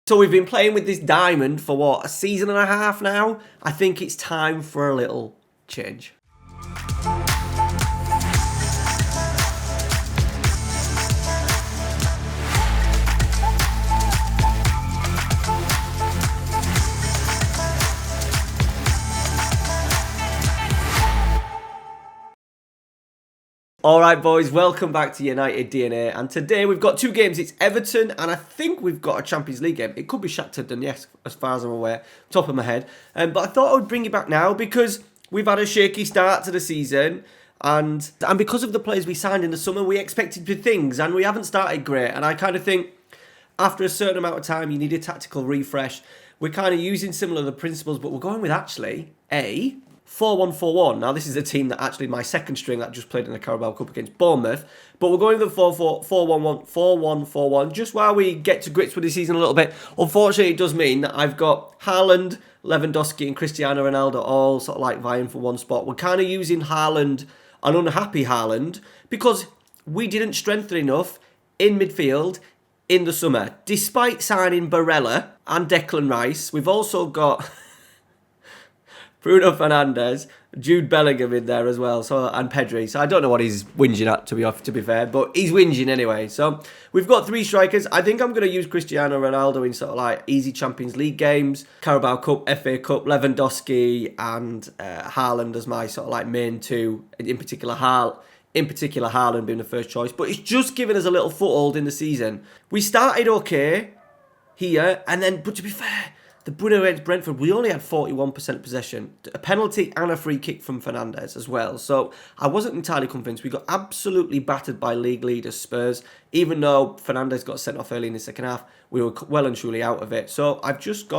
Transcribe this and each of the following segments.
So we've been playing with this diamond for what, a season and a half now? I think it's time for a little change. Alright boys, welcome back to United DNA, and today we've got two games. It's Everton and I think we've got a Champions League game. It could be Shakhtar Donetsk as far as I'm aware, top of my head. But I thought I would bring you back now because we've had a shaky start to the season, and because of the players we signed in the summer, we expected big things and we haven't started great. And I kind of think after a certain amount of time you need a tactical refresh. We're kind of using similar the principles, but we're going with actually a 4-1-4-1. Now, this is a team that actually my second string that just played in the Carabao Cup against Bournemouth. But we're going with 4-1-4-1 just while we get to grips with the season a little bit. Unfortunately, it does mean that I've got Haaland, Lewandowski and Cristiano Ronaldo all sort of like vying for one spot. We're kind of using Haaland, an unhappy Haaland, because we didn't strengthen enough in midfield in the summer. Despite signing Barella and Declan Rice, we've also got Bruno Fernandes, Jude Bellingham in there as well, and Pedri. So I don't know what he's whinging at, to be fair, but he's whinging anyway. So we've got three strikers. I think I'm going to use Cristiano Ronaldo in sort of like easy Champions League games, Carabao Cup, FA Cup, Lewandowski and Haaland as my sort of like main two. In particular, Haaland being the first choice. But it's just given us a little foothold in the season. We started okay here, but to be fair, the Bruno against Brentford, we only had 41% possession, a penalty and a free kick from Fernandes as well. So I wasn't entirely convinced. We got absolutely battered by league leaders Spurs. Even though Fernandes got sent off early in the second half, we were well and truly out of it. So I've just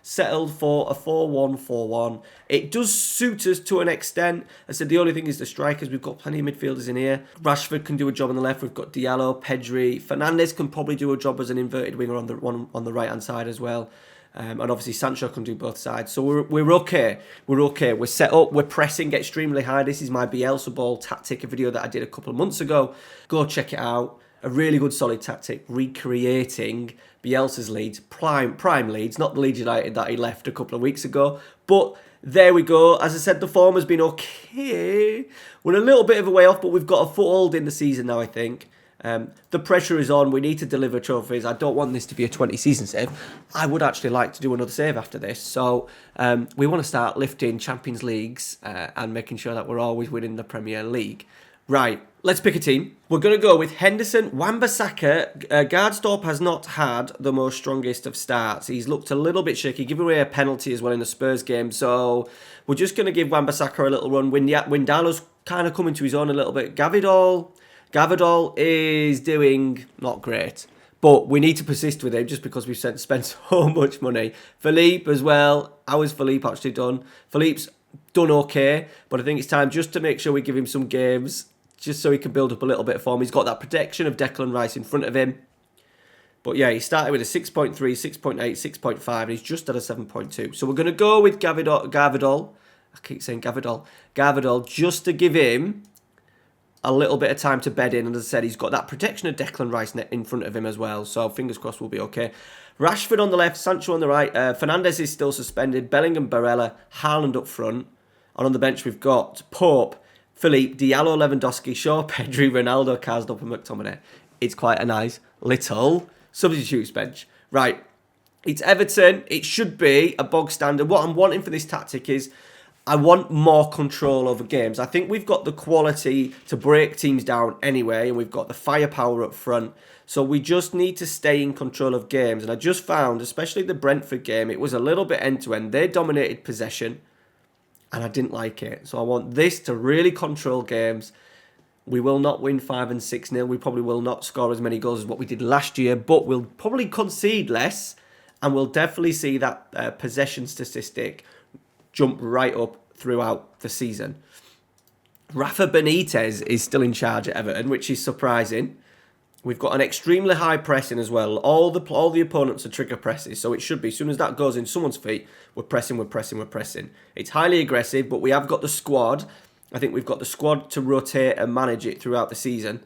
settled for a 4-1-4-1. It does suit us to an extent. I said the only thing is the strikers. We've got plenty of midfielders in here. Rashford can do a job on the left. We've got Diallo, Pedri. Fernandes can probably do a job as an inverted winger on the right-hand side as well. And obviously Sancho can do both sides. So we're okay. We're set up. We're pressing extremely high. This is my Bielsa ball tactic, a video that I did a couple of months ago. Go check it out. A really good solid tactic, recreating Bielsa's Leeds, prime Leeds, not the Leeds United that he left a couple of weeks ago. But there we go. As I said, the form has been okay. We're a little bit of a way off, but we've got a foothold in the season now, I think. The pressure is on. We need to deliver trophies. I don't want this to be a 20-season save. I would actually like to do another save after this. So we want to start lifting Champions Leagues and making sure that we're always winning the Premier League. Right, let's pick a team. We're going to go with Henderson, Wan-Bissaka. Gardstop has not had the most strongest of starts. He's looked a little bit shaky, giving away a penalty as well in the Spurs game. So we're just going to give Wan-Bissaka a little run. Windala's kind of coming to his own a little bit. Gavadol is doing not great, but we need to persist with him just because we've spent so much money. Philippe as well. How has Philippe actually done? Philippe's done okay, but I think it's time just to make sure we give him some games, just so he can build up a little bit of form. He's got that protection of Declan Rice in front of him. But yeah, he started with a 6.3, 6.8, 6.5, and he's just at a 7.2. So we're going to go with Gavadol. I keep saying Gavadol, just to give him a little bit of time to bed in, and as I said, he's got that protection of Declan Rice in front of him as well, so fingers crossed we'll be okay. Rashford on the left, Sancho on the right, Fernandes is still suspended, Bellingham, Barella, Haaland up front, and on the bench we've got Pope, Philippe, Diallo, Lewandowski, Shaw, Pedri, Ronaldo, Karsdorp and McTominay. It's quite a nice little substitutes bench. Right, it's Everton, it should be a bog standard. What I'm wanting for this tactic is I want more control over games. I think we've got the quality to break teams down anyway, and we've got the firepower up front. So we just need to stay in control of games. And I just found, especially the Brentford game, it was a little bit end-to-end. They dominated possession, and I didn't like it. So I want this to really control games. We will not win 5 and 6-0. We probably will not score as many goals as what we did last year, but we'll probably concede less, and we'll definitely see that possession statistic jump right up throughout the season. Rafa Benitez is still in charge at Everton, which is surprising. We've got an extremely high pressing as well. All the opponents are trigger presses, so it should be, as soon as that goes in someone's feet, we're pressing. It's highly aggressive, but we have got the squad. I think we've got the squad to rotate and manage it throughout the season.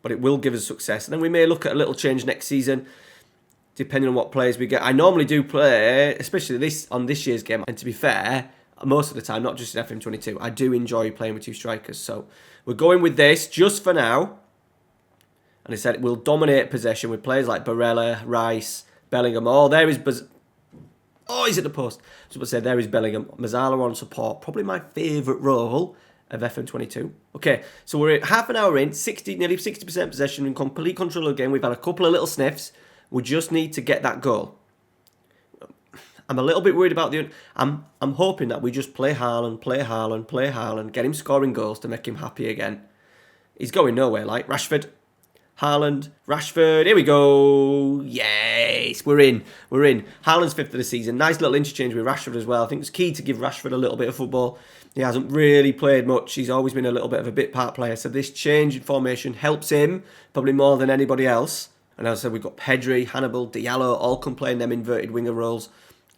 But it will give us success. And then we may look at a little change next season. depending on what players we get. I normally do play, especially on this year's game, and to be fair, most of the time, not just in FM22, I do enjoy playing with two strikers. So we're going with this just for now. And I said we'll dominate possession with players like Barella, Rice, Bellingham. Oh, there is... Oh, he's at the post. So I said there is Bellingham. Mazzala on support. Probably my favourite role of FM22. Okay, so we're at half an hour in, nearly 60% possession and complete control of the game. We've had a couple of little sniffs. We just need to get that goal. I'm a little bit worried about I'm hoping that we just play Haaland, get him scoring goals to make him happy again. He's going nowhere, like Rashford. Haaland, Rashford, here we go. Yes, we're in. Haaland's 5th of the season. Nice little interchange with Rashford as well. I think it's key to give Rashford a little bit of football. He hasn't really played much. He's always been a little bit of a bit part player. So this change in formation helps him probably more than anybody else. And as I said, we've got Pedri, Hannibal, Diallo, all can play in them inverted winger roles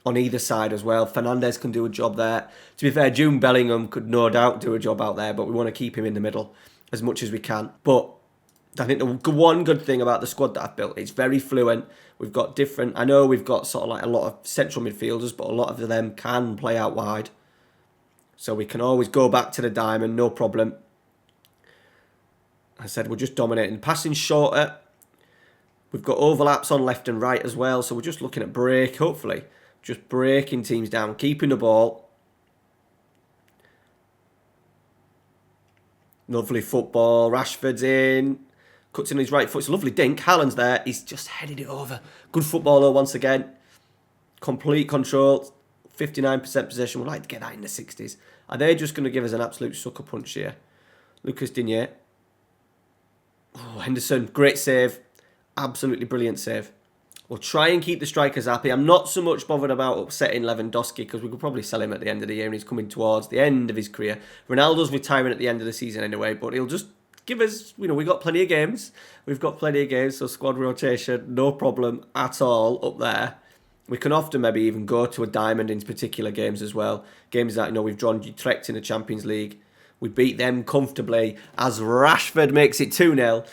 on either side as well. Fernandes can do a job there. To be fair, Jude Bellingham could no doubt do a job out there, but we want to keep him in the middle as much as we can. But I think the one good thing about the squad that I've built, it's very fluent. We've got different... I know we've got sort of like a lot of central midfielders, but a lot of them can play out wide. So we can always go back to the diamond, no problem. I said we're just dominating. Passing shorter. We've got overlaps on left and right as well, so we're just looking at break, hopefully. Just breaking teams down, keeping the ball. Lovely football. Rashford's in. Cuts in his right foot. It's a lovely dink. Haaland's there. He's just headed it over. Good football though, once again. Complete control. 59% possession. We'd like to get that in the 60s. Are they just going to give us an absolute sucker punch here? Lucas Digne. Oh, Henderson. Great save. Absolutely brilliant save. We'll try and keep the strikers happy. I'm not so much bothered about upsetting Lewandowski because we could probably sell him at the end of the year and he's coming towards the end of his career. Ronaldo's retiring at the end of the season anyway, but he'll just give us, we've got plenty of games. So squad rotation, no problem at all up there. We can often maybe even go to a diamond in particular games as well. Games that, we've drawn Utrecht in the Champions League. We beat them comfortably as Rashford makes it 2-0.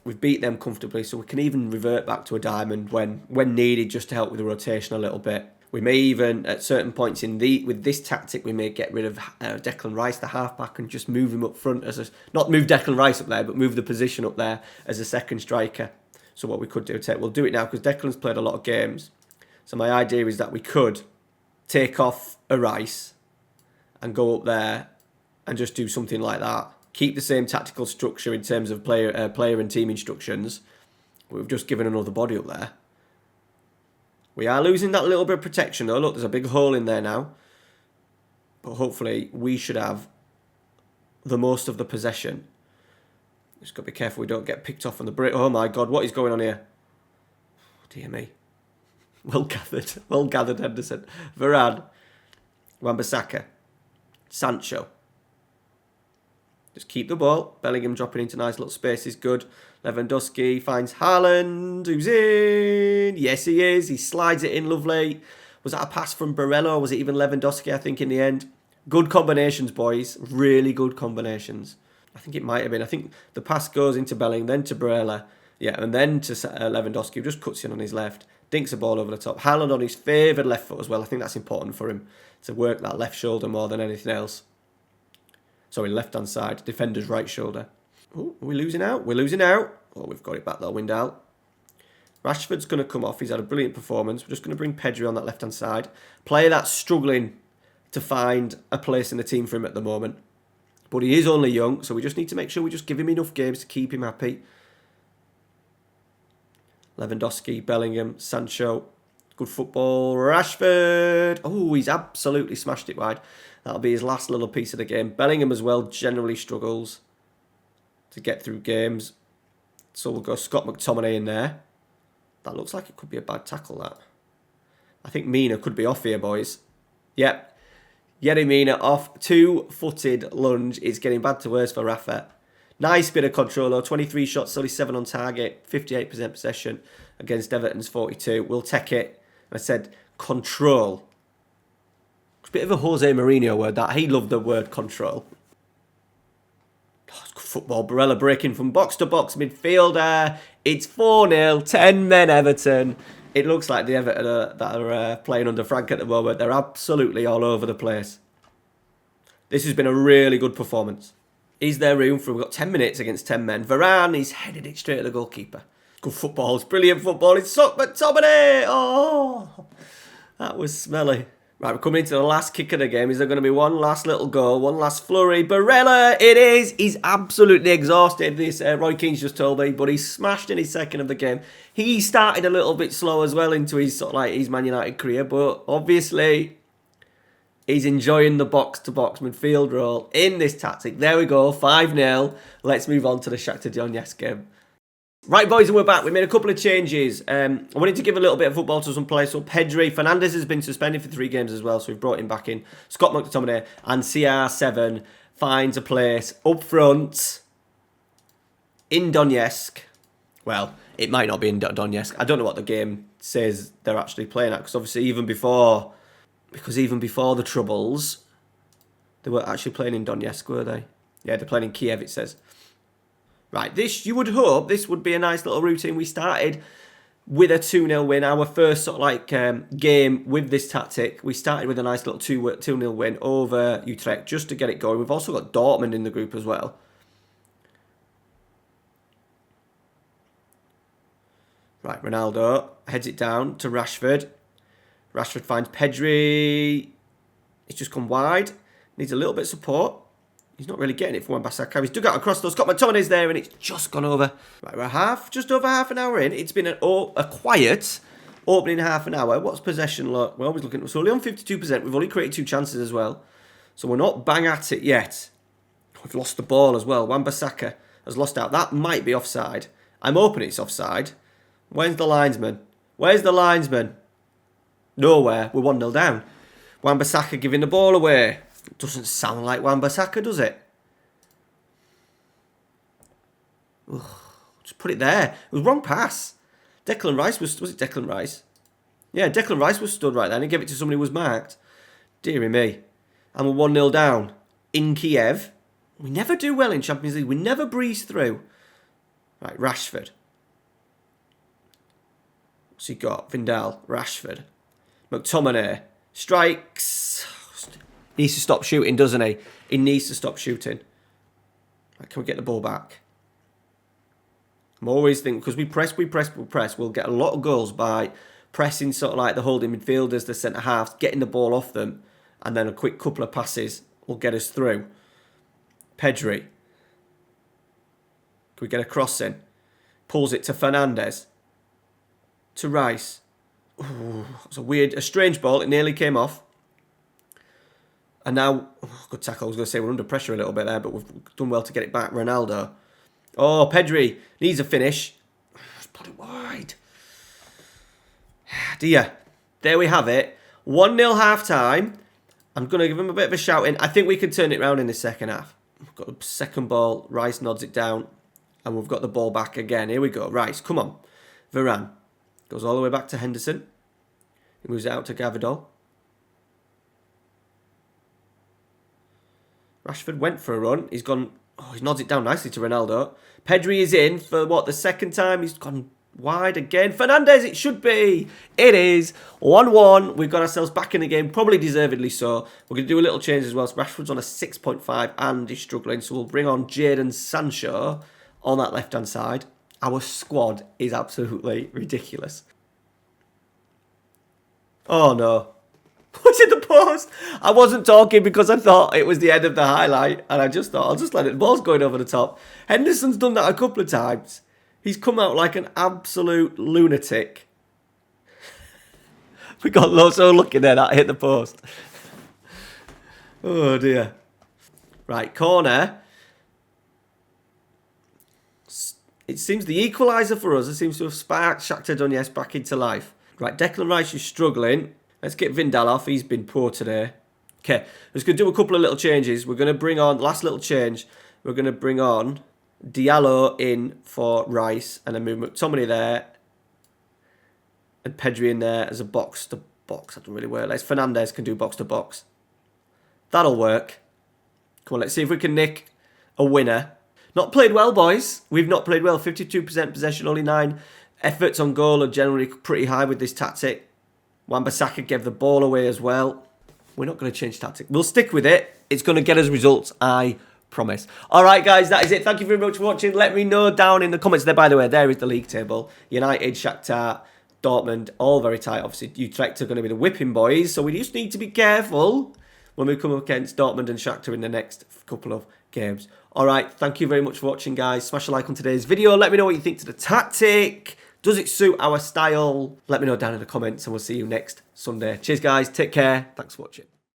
We've beat them comfortably, so we can even revert back to a diamond when needed, just to help with the rotation a little bit. We may even, at certain points with this tactic, we may get rid of Declan Rice, the halfback, and just move him up front not move Declan Rice up there, but move the position up there as a second striker. So what we could do, we'll do it now because Declan's played a lot of games. So my idea is that we could take off a Rice and go up there and just do something like that. Keep the same tactical structure in terms of player and team instructions. We've just given another body up there. We are losing that little bit of protection though. Look, there's a big hole in there now. But hopefully we should have the most of the possession. Just got to be careful we don't get picked off on the break. Oh my God, what is going on here? Oh, dear me. Well gathered Henderson. Varane. Wan-Bissaka. Sancho. Just keep the ball. Bellingham dropping into nice little spaces. Good. Lewandowski finds Haaland, who's in. Yes, he is. He slides it in. Lovely. Was that a pass from Barella or was it even Lewandowski, I think, in the end? Good combinations, boys. Really good combinations. I think it might have been. I think the pass goes into Bellingham, then to Barella. Yeah, and then to Lewandowski, who just cuts in on his left. Dinks the ball over the top. Haaland on his favoured left foot as well. I think that's important for him to work that left shoulder more than anything else. Sorry, left-hand side. Defender's right shoulder. Oh, are we losing out? We're losing out. Oh, we've got it back though, Windal. Rashford's going to come off. He's had a brilliant performance. We're just going to bring Pedri on that left-hand side. Player that's struggling to find a place in the team for him at the moment. But he is only young, so we just need to make sure we just give him enough games to keep him happy. Lewandowski, Bellingham, Sancho. Good football. Rashford. Oh, he's absolutely smashed it wide. That'll be his last little piece of the game. Bellingham as well generally struggles to get through games. So we'll go Scott McTominay in there. That looks like it could be a bad tackle, that. I think Mina could be off here, boys. Yep. Yerry Mina off. Two-footed lunge. It's getting bad to worse for Rafa. Nice bit of control, though. 23 shots, only 7 on target. 58% possession against Everton's 42. We'll take it. I said control. It's a bit of a Jose Mourinho word, that. He loved the word control. Oh, it's good football. Barella breaking from box to box midfielder. It's 4-0, 10 men Everton. It looks like the Everton that are playing under Frank at the moment. They're absolutely all over the place. This has been a really good performance. Is there room for... We've got 10 minutes against 10 men. Varane, he's headed it straight at the goalkeeper. Good football. It's brilliant football. It's McTominay. Oh, that was smelly. Right, we're coming into the last kick of the game. Is there going to be one last little goal, one last flurry? Barella, it is. He's absolutely exhausted, this Roy Keane's just told me, but he's smashed in his second of the game. He started a little bit slow as well into his his Man United career, but obviously he's enjoying the box-to-box midfield role in this tactic. There we go, 5-0. Let's move on to the Shakhtar Donetsk game. Right, boys, and we're back. We made a couple of changes. I wanted to give a little bit of football to some players. So Pedri, Fernandes has been suspended for 3 games as well, so we've brought him back in. Scott McTominay and CR7 finds a place up front in Donetsk. Well, it might not be in Donetsk. I don't know what the game says they're actually playing at, because obviously even before the Troubles, they were actually playing in Donetsk, were they? Yeah, they're playing in Kiev, it says. Right, you would hope this would be a nice little routine. We started with a 2-0 win, our first game with this tactic. We started with a nice little 2-0 win over Utrecht just to get it going. We've also got Dortmund in the group as well. Right, Ronaldo heads it down to Rashford. Rashford finds Pedri. He's just come wide. Needs a little bit of support. He's not really getting it from Wan-Bissaka. He's dug out across those. Scott McTominay's there and it's just gone over. Right, we're just over half an hour in. It's been a quiet opening half an hour. What's possession look? We're always looking. We're only on 52%. We've only created 2 chances as well. So we're not bang at it yet. We've lost the ball as well. Wan-Bissaka has lost out. That might be offside. I'm hoping it's offside. Where's the linesman? Where's the linesman? Nowhere. We're 1-0 down. Wan-Bissaka giving the ball away. It doesn't sound like Wan-Bissaka, does it? Ugh, just put it there. It was wrong pass. Declan Rice was it Declan Rice? Yeah, Declan Rice was stood right there and he gave it to somebody who was marked. Deary me. And we're 1-0 down in Kiev. We never do well in Champions League. We never breeze through. Right, Rashford. What's he got? Vindal, Rashford. McTominay. Strikes. He needs to stop shooting, doesn't he? He needs to stop shooting. Right, can we get the ball back? I'm always thinking, because we press, we'll get a lot of goals by pressing the holding midfielders, the centre-halves, getting the ball off them, and then a quick couple of passes will get us through. Pedri. Can we get a cross in? Pulls it to Fernandes. To Rice. Ooh, it's a strange ball. It nearly came off. And now, good tackle. I was going to say we're under pressure a little bit there, but we've done well to get it back. Ronaldo. Oh, Pedri needs a finish. Just put it wide. Dear. There we have it. 1-0 half time. I'm going to give him a bit of a shout in. I think we can turn it round in the second half. We've got the second ball. Rice nods it down. And we've got the ball back again. Here we go. Rice, come on. Varane. Goes all the way back to Henderson. He moves it out to Gavadol. Rashford went for a run. He's gone... Oh, he nods it down nicely to Ronaldo. Pedri is in for, the second time? He's gone wide again. Fernandes, it should be. It is. 1-1. We've got ourselves back in the game. Probably deservedly so. We're going to do a little change as well. So Rashford's on a 6.5 and he's struggling. So we'll bring on Jadon Sancho on that left-hand side. Our squad is absolutely ridiculous. Oh, no. What's in the post? I wasn't talking because I thought it was the end of the highlight. And I just thought, I'll just let it. The ball's going over the top. Henderson's done that a couple of times. He's come out like an absolute lunatic. We got so lucky there that hit the post. Oh, dear. Right, corner. It seems the equaliser for us. It seems to have sparked Shakhtar Donetsk back into life. Right, Declan Rice is struggling. Let's get Vindal off. He's been poor today. Okay, let's go do a couple of little changes. We're going to bring on, last little change, we're going to bring on Diallo in for Rice and then move McTominay there and Pedri in there as a box-to-box. That doesn't really work. Let's Fernandes can do box-to-box. That'll work. Come on, let's see if we can nick a winner. Not played well, boys. We've not played well. 52% possession, only 9 efforts on goal are generally pretty high with this tactic. Wan-Bissaka gave the ball away as well. We're not going to change tactic. We'll stick with it. It's going to get us results, I promise. All right, guys, that is it. Thank you very much for watching. Let me know down in the comments there. By the way, there is the league table. United, Shakhtar, Dortmund, all very tight. Obviously, Utrecht are going to be the whipping boys, so we just need to be careful when we come up against Dortmund and Shakhtar in the next couple of games. All right, thank you very much for watching, guys. Smash a like on today's video. Let me know what you think to the tactic. Does it suit our style? Let me know down in the comments, and we'll see you next Sunday. Cheers, guys. Take care. Thanks for watching.